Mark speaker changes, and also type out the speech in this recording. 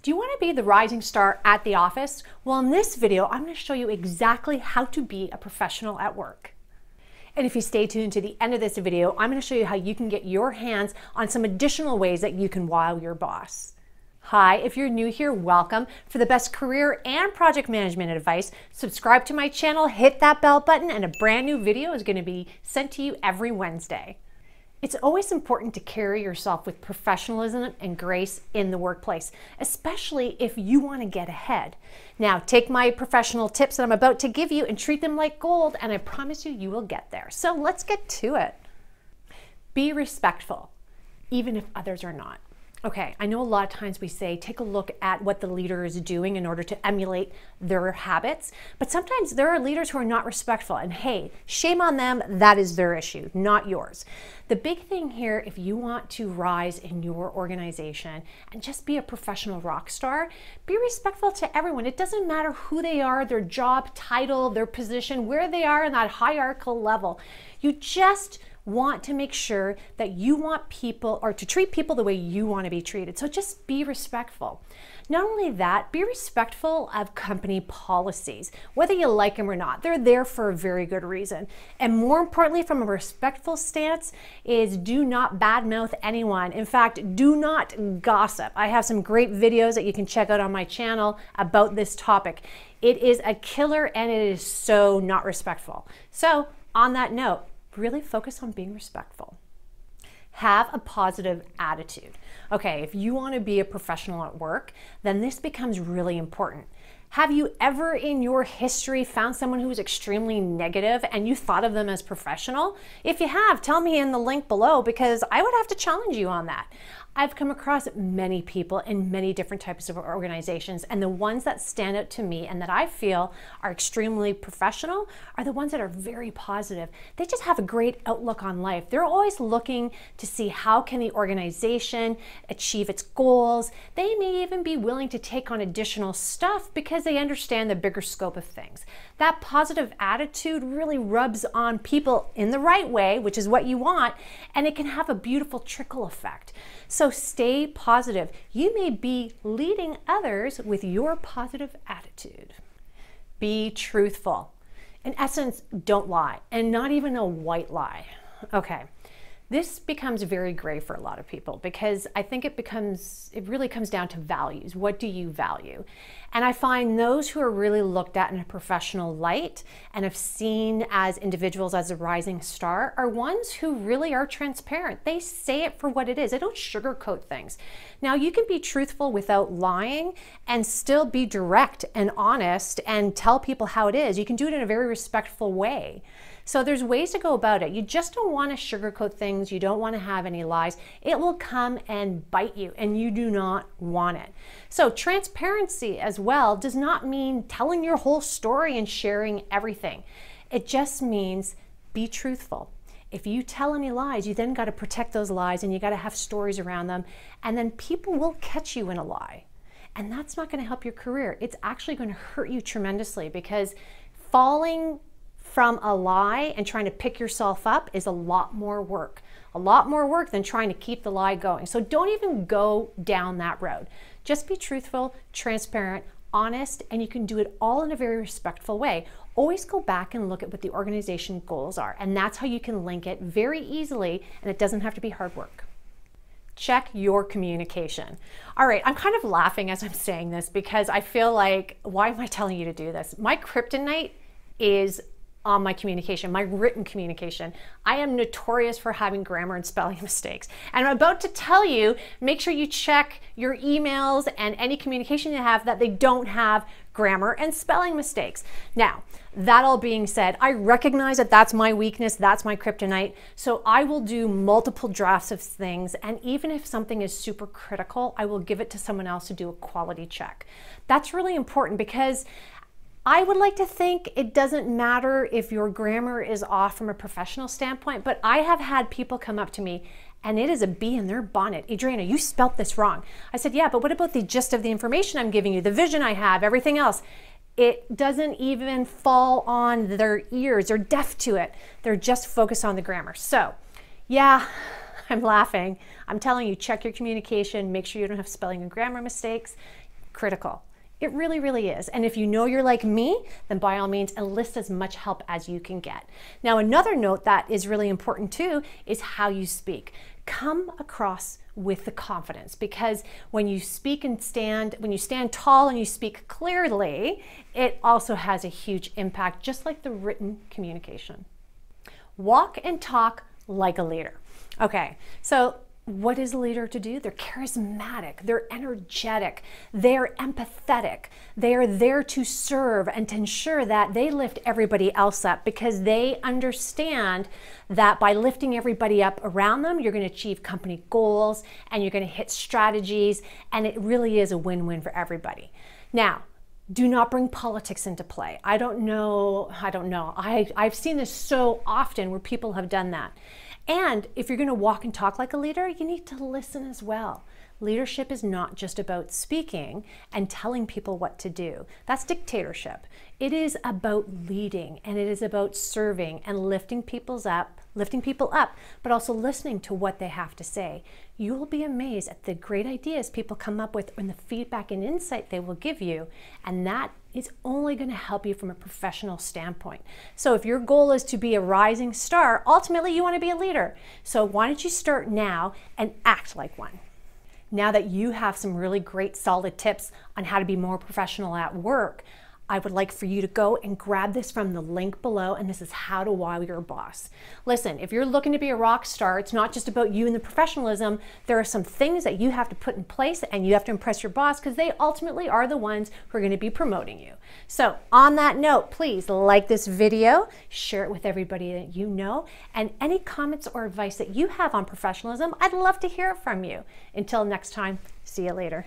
Speaker 1: Do you want to be the rising star at the office? Well, in this video, I'm going to show you exactly how to be a professional at work. And if you stay tuned to the end of this video, I'm going to show you how you can get your hands on some additional ways that you can wow your boss. Hi, if you're new here, welcome. For the best career and project management advice, subscribe to my channel, hit that bell button, and a brand new video is going to be sent to you every Wednesday. It's always important to carry yourself with professionalism and grace in the workplace, especially if you want to get ahead. Now, take my professional tips that I'm about to give you and treat them like gold, and I promise you, you will get there. So let's get to it. Be respectful, even if others are not. Okay, I know a lot of times we say, take a look at what the leader is doing in order to emulate their habits, but sometimes there are leaders who are not respectful, and hey, shame on them, that is their issue, not yours. The big thing here, if you want to rise in your organization and just be a professional rock star, be respectful to everyone. It doesn't matter who they are, their job title, their position, where they are in that hierarchical level. You just want to make sure that you want people, or to treat people the way you want to be treated. So just be respectful. Not only that, be respectful of company policies, whether you like them or not. They're there for a very good reason. And more importantly, from a respectful stance, is do not badmouth anyone. In fact, do not gossip. I have some great videos that you can check out on my channel about this topic. It is a killer and it is so not respectful. So on that note, really focus on being respectful. Have a positive attitude. Okay, if you want to be a professional at work, then this becomes really important. Have you ever in your history found someone who was extremely negative and you thought of them as professional? If you have, tell me in the link below, because I would have to challenge you on that. I've come across many people in many different types of organizations, and the ones that stand out to me and that I feel are extremely professional are the ones that are very positive. They just have a great outlook on life. They're always looking to see how can the organization achieve its goals. They may even be willing to take on additional stuff because they understand the bigger scope of things. That positive attitude really rubs on people in the right way, which is what you want, and it can have a beautiful trickle effect. So stay positive. You may be leading others with your positive attitude. Be truthful. In essence, don't lie, and not even a white lie. Okay, this becomes very gray for a lot of people because I think it really comes down to values. What do you value? And I find those who are really looked at in a professional light and have seen as individuals as a rising star are ones who really are transparent. They say it for what it is. They don't sugarcoat things. Now, you can be truthful without lying and still be direct and honest and tell people how it is. You can do it in a very respectful way. So there's ways to go about it. You just don't want to sugarcoat things. You don't want to have any lies. It will come and bite you, and you do not want it. So transparency as well does not mean telling your whole story and sharing everything. It just means be truthful. If you tell any lies, you then got to protect those lies, and you got to have stories around them, and then people will catch you in a lie. And that's not going to help your career. It's actually going to hurt you tremendously, because falling from a lie and trying to pick yourself up is a lot more work than trying to keep the lie going. So don't even go down that road. Just be truthful, transparent, honest, and you can do it all in a very respectful way. Always go back and look at what the organization goals are, and that's how you can link it very easily, and it doesn't have to be hard work. Check your communication. All right, I'm kind of laughing as I'm saying this because I feel like, why am I telling you to do this? My kryptonite is on my communication, my written communication. I am notorious for having grammar and spelling mistakes. And I'm about to tell you, make sure you check your emails and any communication you have that they don't have grammar and spelling mistakes. Now, that all being said, I recognize that that's my weakness, that's my kryptonite, so I will do multiple drafts of things, and even if something is super critical, I will give it to someone else to do a quality check. That's really important because I would like to think it doesn't matter if your grammar is off from a professional standpoint, but I have had people come up to me and it is a bee in their bonnet. Adriana, you spelt this wrong. I said, yeah, but what about the gist of the information I'm giving you, the vision I have, everything else? It doesn't even fall on their ears. They're deaf to it. They're just focused on the grammar. So yeah, I'm laughing. I'm telling you, check your communication, make sure you don't have spelling and grammar mistakes. critical. It really, really is. And if you know you're like me, then by all means, enlist as much help as you can get. Now, another note that is really important too is how you speak. Come across with the confidence, because when you speak and when you stand tall and you speak clearly, it also has a huge impact, just like the written communication. Walk and talk like a leader. Okay, so what is a leader to do? They're charismatic, they're energetic, they're empathetic, they are there to serve and to ensure that they lift everybody else up, because they understand that by lifting everybody up around them, you're going to achieve company goals and you're going to hit strategies, and it really is a win-win for everybody. Now, do not bring politics into play. I don't know. I've seen this so often where people have done that. And if you're going to walk and talk like a leader, you need to listen as well. Leadership is not just about speaking and telling people what to do. That's dictatorship. It is about leading, and it is about serving and lifting people up, but also listening to what they have to say. You will be amazed at the great ideas people come up with and the feedback and insight they will give you, and that is only going to help you from a professional standpoint. So if your goal is to be a rising star, ultimately you want to be a leader. So why don't you start now and act like one? Now that you have some really great solid tips on how to be more professional at work, I would like for you to go and grab this from the link below, and this is how to wow your boss. Listen, if you're looking to be a rock star, it's not just about you and the professionalism. There are some things that you have to put in place, and you have to impress your boss, because they ultimately are the ones who are going to be promoting you. So on that note, please like this video, share it with everybody that you know, and any comments or advice that you have on professionalism, I'd love to hear it from you. Until next time, see you later.